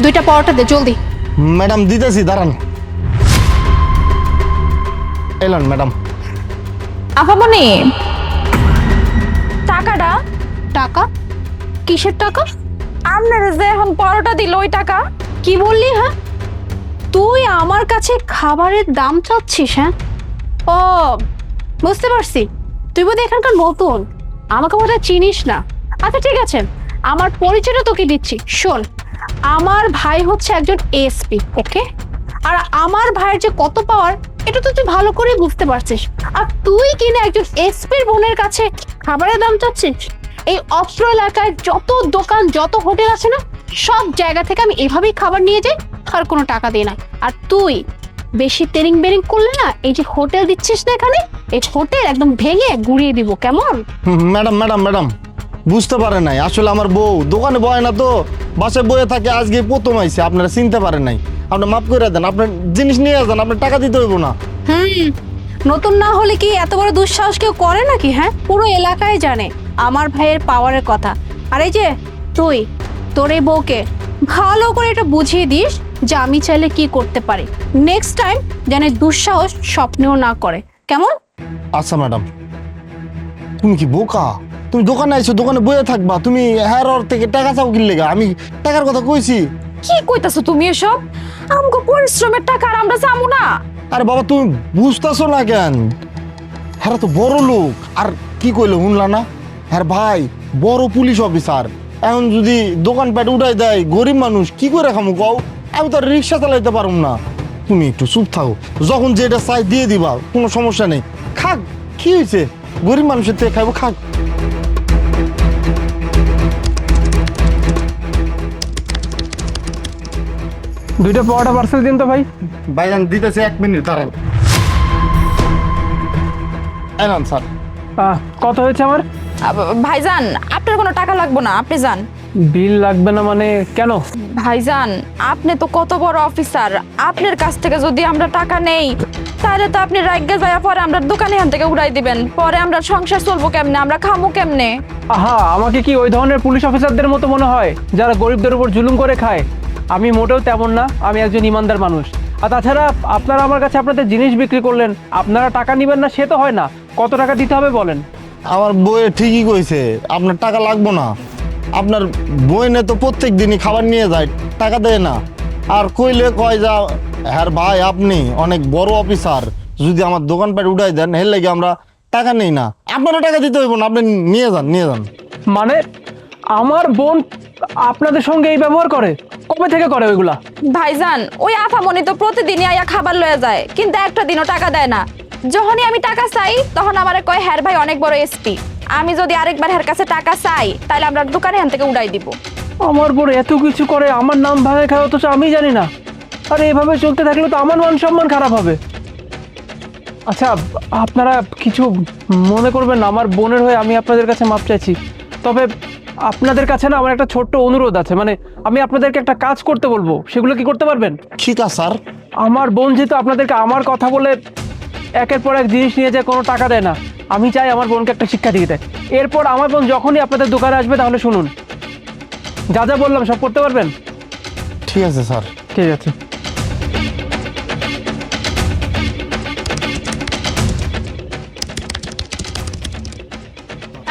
2টা পরোটা দে জলদি। ম্যাডাম দিতেছি, দাঁড়ান। এলেন ম্যাডাম। আপামনি, টাকাটা? টাকা? কিসের টাকা? আপনারা যে এখন পরোটা দিল ওই টাকা। কি বললি? হ্যাঁ, তুই আমার কাছে খাবারের দাম চাচ্ছিস? হ্যাঁ, ও বুঝতে পারছি, তুই বোধহয় এখানকার নতুন, আমাকে বোধহয় চিনিস না। আচ্ছা ঠিক আছে, আমার পরিচয়টা তোকে দিচ্ছি, শোন। আমার ভাই হচ্ছে একজন এসপি, ওকে? আর আমার ভাইয়ের যে কত পাওয়ার এটা তো তুই ভালো করে বুঝতে পারছিস। আর তুই কিনা একজন এসপির বোনের কাছে খাবারের দাম চাচ্ছিস? এই অস্ত্র এলাকায় যত দোকান যত হোটেল আছে না, সব জায়গা থেকে আমি এভাবেই খাবার নিয়ে যাই, আর কোনো টাকা দিই না। আর তুই বেশি তেরিং বেরিং করলে না, এই যে হোটেল দিচ্ছিস না এখানে, এই হোটেল একদম ভেঙে গুড়িয়ে দিব, কেমন? ম্যাডাম ম্যাডাম ম্যাডাম বুঝতে পারেন নাই, আসলে আমার বউ দোকানে বয় না তো, বাসায় বয়ে থাকে, আজকে প্রথম আইছে, আপনারা চিনতে পারেন নাই। আপনি মাফ করে দেন, আপনার জিনিস নিয়ে যান, আপনার টাকা দিতে হইব না। নতুন না হলে কি এত বড় দুঃসাহস কেউ করে নাকি? হ্যাঁ, পুরো এলাকায় জানে আমার ভাইয়ের পাওয়ারের কথা। আর এই যে তুই তোর এই বউকে ভালো করে এটা বুঝিয়ে দিস যে আমি চাইলে কি করতে পারি। নেক্সট টাইম যেন এই দুঃসাহস স্বপ্নেও না করে, কেমন? আচ্ছা ম্যাডাম, তুমি কি বোকা? তুমি দোকানে আইছো, দোকানে বয়ে থাকবা, তুমি হ্যার ওর থেকে টাকা চাও কিনলে? আমি টাকার কথা কইছি। কি কইতাছো তুমি এসব? আমগো পরিশ্রমের টাকা আর আমরা যাবো না? আরে বাবা, তুমি বুঝতেছো না কেন? হ্যাঁ তো বড় লোক, আর কি কইলো শুনলা না? হ্যাঁ ভাই বড় পুলিশ অফিসার, এখন যদি দোকানপাট উঠাই দেয়, গরিব মানুষ কি করে খামু কও? আমি তো রিক্সা চালাইতে পারুম না। তুমি একটু চুপ থাকো, যখন যেটা চাই দিয়ে দিবা, কোনো সমস্যা নেই। খাক, কি হয়েছে? গরিব মানুষের থেকে খাইবো, খাক। দুইটা পরোটা পার্সেল দিন তো ভাই। ভাইজান দিতেছে, 1 মিনিট দাঁড়ান। এনান স্যার। কত হয়েছে আমার? ভাইজান, আপনার কোনো টাকা লাগবে না, আপনি যান। বিল লাগবে না মানে কেন? ভাইজান, আপনি তো কত বড় অফিসার, আপনার কাছ থেকে যদি আমরা টাকা নেই তাহলে তো আপনি রাগ্গে যায় পরে আমরা দোকানে এখান থেকে উড়াই দিবেন, পরে আমরা সংসার চলবো কেমনে, আমরা খামু কেমনে? আহা, আমাকে কি ওই ধরনের পুলিশ অফিসারদের মতো মনে হয় যারা গরিবদের উপর জুলুম করে খায়? আমি মোটেও তেমন না, আমি একজন ইমানদার মানুষ। আর তাছাড়া আপনারা আমার কাছে আপনাদের জিনিস বিক্রি করলেন, আপনারা টাকা নেবেন না সে তো হয় না। কত টাকা দিতে হবে বলেন? আমার বইয়ে ঠিকই কইছে, আপনার টাকা লাগবো না। আপনার বইনে তো প্রত্যেক দিনই খাবার নিয়ে যায়, টাকা দেয় না। আর কইলে কয় যা, হ্যাঁ ভাই আপনি অনেক বড় অফিসার, যদি আমার দোকানপাট উঠাই দেন এর লাগে আমরা টাকা নেই না। আপনারও টাকা দিতে হইব না, আপনি নিয়ে যান, নিয়ে যান। মানে আমার বোন আপনাদের সঙ্গে এই ব্যবহার করে? কবে থেকে করে ওইগুলা? ভাইজান, ওই আফামনি তো প্রতিদিনই আয়া খাবার লয়ে যায়, কিন্তু একটা দিনও টাকা দেয় না। যখনই আমি টাকা চাই তখন আমারে কয় হ্যার ভাই অনেক বড় এসপি, আমি যদি আরেকবার হের কাছে টাকা চাই তাহলে আমরা দোকানে এখান থেকে উড়াই দিব। আমার বোন এত কিছু করে, আমার নাম ভাঙে খায়, অথচ আমি জানি না। আর এভাবে চলতে থাকলে তো আমার মান সম্মান খারাপ হবে। আচ্ছা, আপনারা কিছু মনে করবেন না, আমার বোনের হয়ে আমি আপনাদের কাছে মাপ চাইছি। তবে আপনাদের কাছে না আমার একটা ছোট্ট অনুরোধ আছে, মানে আমি আপনাদেরকে একটা কাজ করতে বলবো, সেগুলো কি করতে পারবেন? ঠিক আছে স্যার। আমার বোন যেহেতু আপনাদেরকে আমার কথা বলে একের পর এক জিনিস নিয়ে যায়, কোনো টাকা দেয় না, আমি চাই আমার বোনকে একটা শিক্ষা দিয়ে দেয়। এরপর আমার বোন যখনই আপনাদের দোকানে আসবে তাহলে শুনুন, যা যা বললাম সব করতে পারবেন? ঠিক আছে স্যার। ঠিক আছে।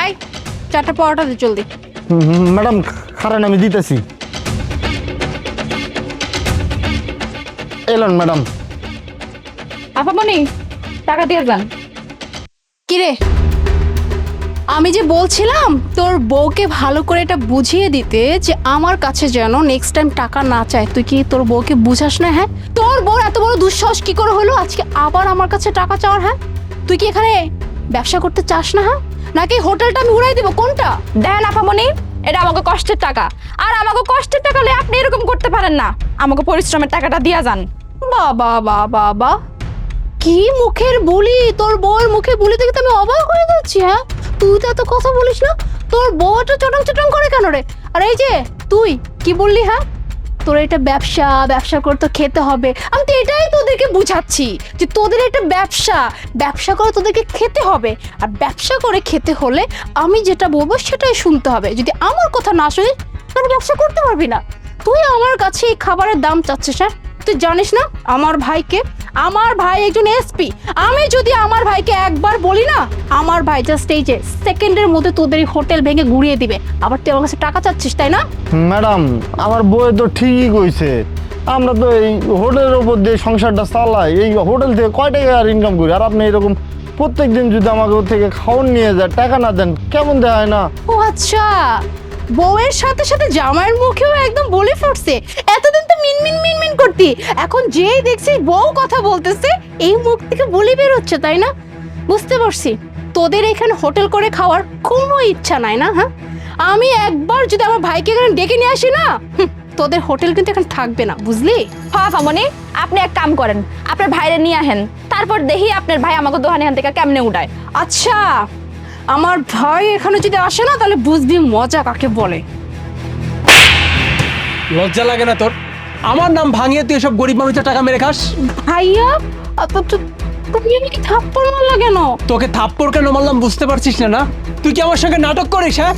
এই 4টা পরোটা দে জলদি। ম্যাডাম খারান, আমি দিতেছি। এলেন ম্যাডাম। আফামনি, টাকা দিয়ে যান। কিরে, আমি যে বলছিলাম তোর বউকে ভালো করে এটা বুঝিয়ে দিতে যে আমার কাছে যেন নেক্সট টাইম টাকা না চায়, তুই কি তোর বউকে বুঝাস না? হ্যাঁ, তোর বউ এত বড় দুঃসাহস কি করে হলো আজকে আবার আমার কাছে টাকা চাওয়ার? হ্যাঁ, তুই কি এখানে ব্যবসা করতে চাস না? হ্যাঁ, নাকি হোটেলটা আমি উড়াই দেবো? কোনটা? দেন আফামনি, এটা আমাকে কষ্টের টাকা, আর আমাকে কষ্টের টাকা হলে আপনি এরকম করতে পারেন না। আমাকে পরিশ্রমের টাকাটা দিয়া যান। বাবা বাবা বাবা, কি মুখের বুলি! তোর বউয়ের মুখে বুলি দেখে তো আমি অবাক হয়ে যাচ্ছি। হ্যাঁ, তুই তো এত কথা বলিস না, তোর বউ একটা চটং চটং করে কেন রে? আর এই যে তুই কি বললি? হ্যাঁ, তোর এটা ব্যবসা, ব্যবসা করে তো খেতে হবে। আমি তো এটাই তোদেরকে বুঝাচ্ছি যে তোদের এটা ব্যবসা, ব্যবসা করে তোদেরকে খেতে হবে। আর ব্যবসা করে খেতে হলে আমি যেটা বলবো সেটাই শুনতে হবে। যদি আমার কথা না শুনিস তাহলে ব্যবসা করতে পারবি না। তুই আমার কাছে এই খাবারের দাম চাচ্ছিস? হ্যাঁ, তুই জানিস না আমার ভাইকে? আমার ভাই একজন এসপি। আমি যদি আমার ভাইকে একবার বলি না, আমার ভাই জাস্ট এই যে সেকেন্ডের মধ্যে তোদের এই হোটেল ভেঙে গুড়িয়ে দিবে। আবার তুই আমার কাছে টাকা চাচ্ছিস, তাই না? ম্যাডাম, আমার বউয়ে তো ঠিকই কইছে। আমরা তো এই হোটেলের উপর দিয়ে সংসারটা চালাই, এই হোটেল থেকে কয় টাকা আর ইনকাম করি। আর আপনি এরকম প্রত্যেক দিন যদি আমাকে ওর থেকে খাওয়ান নিয়ে যায়, টাকা না দেন, কেমন দেখায় না? ও আচ্ছা, বউয়ের সাথে সাথে জামাইয়ের মুখেও একদম বলে ফুটছে। এতদিন তো মিনমিন মিনমিন করতি, এখন যেই দেখছি বউ কথা বলতেছে এই মুখ থেকে বলি বের হচ্ছে, তাই না? বুঝতে পারছি তোদের এখানে হোটেল করে খাওয়ার কোনো ইচ্ছা নাই না। হ্যাঁ, আমি একবার যদি আমার ভাইকে এখানে ডেকে নিয়ে আসি না, তোদের হোটেল কিন্তু এখানে থাকবে না, বুঝলি? হ্যাঁ আপামনি, আপনি এক কাম করেন, আপনার ভাইরে নিয়ে আহেন, তারপর দেখি আপনার ভাই আমাকে দোকানে এখান থেকে কেমনে উঠায়। আচ্ছা, আমার ভাই এখানে যদি আসে না তাহলে বুঝবি মজা কাকে বলে। লজ্জা লাগে না তোর? আমার নাম ভাঙিয়ে তুই এসব গরিব মানুষের টাকা মেরে খাস? ভাইয়া, তুমি আমাকে থাপ্পড় মারলা কেন? তোকে থাপ্পড় কেন মারলাম বুঝতে পারছিস না? না, তুই কি আমার সঙ্গে নাটক করিস? হ্যাঁ,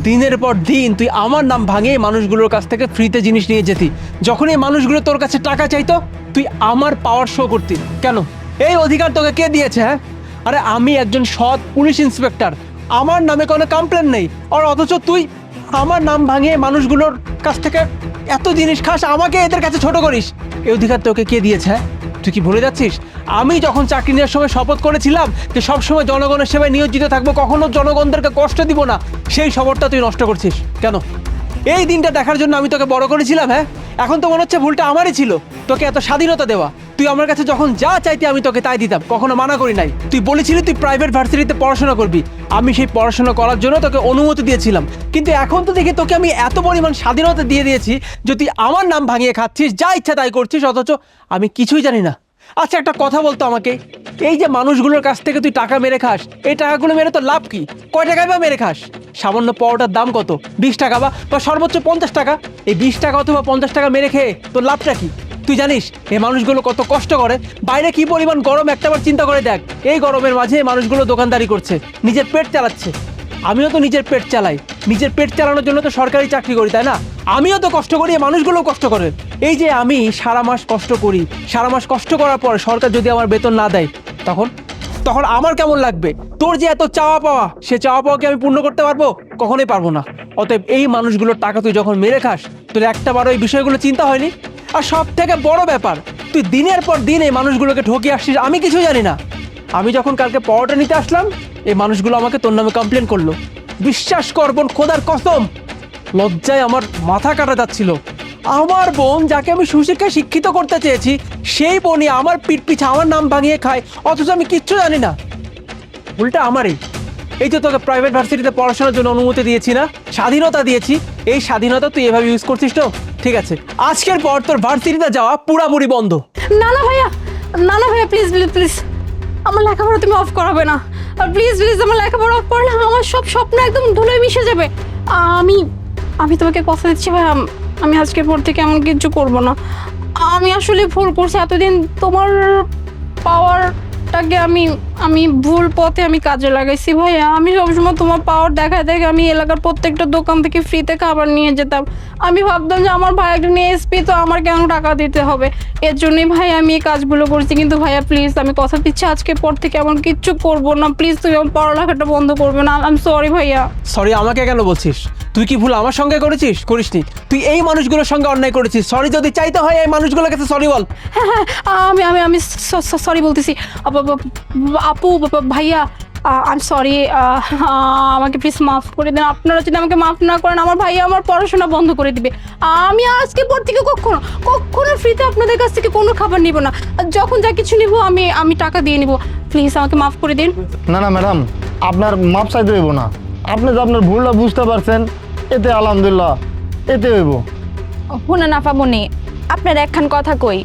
দিনের পর দিন তুই আমার নাম ভাঙিয়ে মানুষগুলোর কাছ থেকে ফ্রিতে জিনিস নিয়ে যেতি। যখন এই মানুষগুলো তোর কাছে টাকা চাইতো, তুই আমার পাওয়ার শো করতি কেন? এই অধিকার তোকে কে দিয়েছে? হ্যাঁ, আরে আমি একজন সৎ পুলিশ ইন্সপেক্টর, আমার নামে কোনো কমপ্লেন নেই, আর অথচ তুই আমার নাম ভাঙিয়ে মানুষগুলোর কাছ থেকে এত জিনিস খাস, আমাকে এদের কাছে ছোট করিস। এই অধিকার তোকে কে দিয়েছে? হ্যাঁ, তুই কি ভুলে যাচ্ছিস? আমি যখন চাকরি নেওয়ার সময় শপথ করেছিলাম যে সবসময় জনগণের সেবায় নিয়োজিত থাকবো, কখনো জনগণদেরকে কষ্ট দিব না, সেই শপথটা তুই নষ্ট করছিস কেন? এই দিনটা দেখার জন্য আমি তোকে বড় করেছিলাম। হ্যাঁ, এখন তো মনে হচ্ছে ভুলটা আমারই ছিল, তোকে এত স্বাধীনতা দেওয়া। তুই আমার কাছে যখন যা চাইতে আমি তোকে তাই দিতাম, কখনো মানা করি নাই। তুই বলেছিলি তুই প্রাইভেট ভার্সিটিতে পড়াশোনা করবি, আমি সেই পড়াশোনা করার জন্য তোকে অনুমতি দিয়েছিলাম। কিন্তু এখন তো দেখি তোকে আমি এত পরিমাণ স্বাধীনতা দিয়ে দিয়েছি যে তুই আমার নাম ভাঙিয়ে খাচ্ছিস, যা ইচ্ছা তাই করছিস, অথচ আমি কিছুই জানি না। আচ্ছা, একটা কথা বলতো আমাকে, এই যে মানুষগুলোর কাছ থেকে তুই টাকা মেরে খাস, এই টাকাগুলো মেরে তোর লাভ কি? কয় টাকায় বা মেরে খাস? সামান্য পরোটার দাম কত? 20 টাকা বা সর্বোচ্চ 50 টাকা। এই 20 টাকা অথবা 50 টাকা মেরে খেয়ে তোর লাভটা কি? তুই জানিস এই মানুষগুলো কত কষ্ট করে? বাইরে কি পরিমাণ গরম একটাবার চিন্তা করে দেখ। এই গরমের মাঝে এই মানুষগুলো দোকানদারি করছে, নিজের পেট চালাচ্ছে। আমিও তো নিজের পেট চালাই, নিজের পেট চালানোর জন্য তো সরকারি চাকরি করি, তাই না? আমিও তো কষ্ট করি, মানুষগুলোও কষ্ট করে। এই যে আমি সারা মাস কষ্ট করি, সারা মাস কষ্ট করার পর সরকার যদি আমার বেতন না দেয়, তখন আমার কেমন লাগবে? তোর যে এত চাওয়া পাওয়া, সে চাওয়া পাওয়াকে আমি পূর্ণ করতে পারবো? কখনোই পারবো না। অতএব এই মানুষগুলোর টাকা তুই যখন মেরে খাস, তোর একটাবারও এই বিষয়গুলো চিন্তা হয়নি? আর সব থেকে বড় ব্যাপার, তুই দিনের পর দিন এই মানুষগুলোকে ঠকিয়ে আসছিস, আমি কিছু জানি না। আমি যখন কালকে পরোটা নিতে আসলাম, এই মানুষগুলো আমাকে তোর নামে কমপ্লেন করলো। বিশ্বাস কর বোন, খোদার কসম, লজ্জায় আমার মাথা কাটা যাচ্ছিল। আমার বোন, যাকে আমি সুশিক্ষায় শিক্ষিত করতে চেয়েছি, সেই বোনই আমার পিঠ পিছে আমার নাম ভাঙিয়ে খায়, অথচ আমি কিচ্ছু জানি না। উল্টা আমারই। এই তো তোকে প্রাইভেট ভার্সিটিতে পড়াশোনার জন্য অনুমতি দিয়েছি না, স্বাধীনতা দিয়েছি, এই স্বাধীনতা তুই এভাবে ইউজ করছিস তো? ঠিক আছে, আজকের পর তোর ভার্সিটিতে যাওয়া পুরাপুরি বন্ধ। না না ভাইয়া, না না ভাইয়া, প্লিজ প্লিজ প্লিজ, আমার লেখাপড়া তুমি অফ করাবে না। আর প্লিজ প্লিজ, আমার লেখাপড়া অফ করলে আমার সব স্বপ্ন একদম ধুলোয় মিশে যাবে। আমি তোমাকে কথা দিচ্ছি ভাই, আমি আজকের পর থেকে এমন কিছু করব না। আমি আসলে ভুল করছি, এতদিন তোমার পাওয়ারটাকে আমি ভুল পথে আমি কাজে লাগাইছি ভাইয়া। আমি সবসময় তোমার পাওয়ার দেখায় দেখে আমি এলাকার প্রত্যেকটা দোকান থেকে ফ্রিতে খাবার নিয়ে যেতাম। আমি ভাবতাম যে আমার ভাই একজন এসপি, তো আমার কেন টাকা দিতে হবে? এর জন্যই ভাই আমি এই কাজগুলো করছি। কিন্তু ভাইয়া প্লিজ, আমি কথা দিচ্ছি আজকের পর থেকে এমন কিচ্ছু করবো না। প্লিজ তুমি আমার পড়ালেখাটা বন্ধ করবে না। আই এম সরি ভাইয়া। সরি আমাকে কেন বলছিস? তুই কি ভুল আমার সঙ্গে করেছিস? করিসনি। তুই এই মানুষগুলোর সঙ্গে অন্যায় করেছিস। সরি যদি চাইতে হয় এই মানুষগুলোর কাছে সরি বল। হ্যাঁ হ্যাঁ, আমি সরি বলতেছি। আপু, ভাইয়া, আই এম সরি। আমাকে প্লিজ মাফ করে দেন। আপনারা যদি আমাকে মাফ না করেন, আমার ভাইয়া আমার পড়াশোনা বন্ধ করে দিবে। আমি আজকে পর থেকে কখনো ফ্রিতে আপনাদের কাছ থেকে কোনো খাবার নিব না। যখন যা কিছু নিব আমি টাকা দিয়ে নিব। প্লিজ আমাকে মাফ করে দিন। না না ম্যাডাম, আপনার মাপ চাইতে হইব না। আপনি যে আপনার ভুলটা বুঝতে পারছেন, এতে আলহামদুলিল্লাহ, এতে হইব। শুনেন আপামনি, আপনার একখান কথা কই,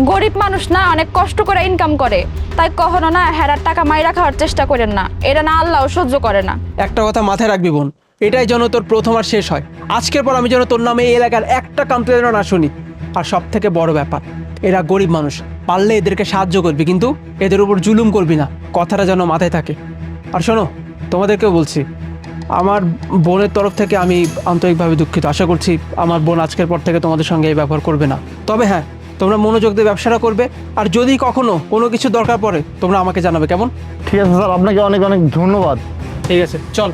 গরিব মানুষ না অনেক কষ্ট করে ইনকাম করে, তাই কখনো না হেরার টাকা মাইরা খাওয়ার চেষ্টা করেন না। এটা না আল্লাহ সহ্য করে না। একটা কথা মাথায় রাখবি বোন, এটাই যেন তোর প্রথম আর শেষ হয়। আজকের পর আমি যেন তোর নামে এই এলাকার একটা কমপ্লেনও না শুনি। আর সব থেকে বড় ব্যাপার, এরা গরিব মানুষ, পারলে এদেরকে সাহায্য করবি, কিন্তু এদের উপর জুলুম করবি না। কথাটা যেন মাথায় থাকে। আর শোনো, তোমাদেরকেও বলছি, আমার বোনের তরফ থেকে আমি আন্তরিকভাবে দুঃখিত। আশা করছি আমার বোন আজকের পর থেকে তোমাদের সঙ্গে এই ব্যবহার করবে না। তবে হ্যাঁ, তোমরা মনোযোগ দিয়ে ব্যবসাটা করবে, আর যদি কখনো কোনো কিছু দরকার পড়ে তোমরা আমাকে জানাবে, কেমন? ঠিক আছে স্যার, আপনাকে অনেক অনেক ধন্যবাদ। ঠিক আছে, চল।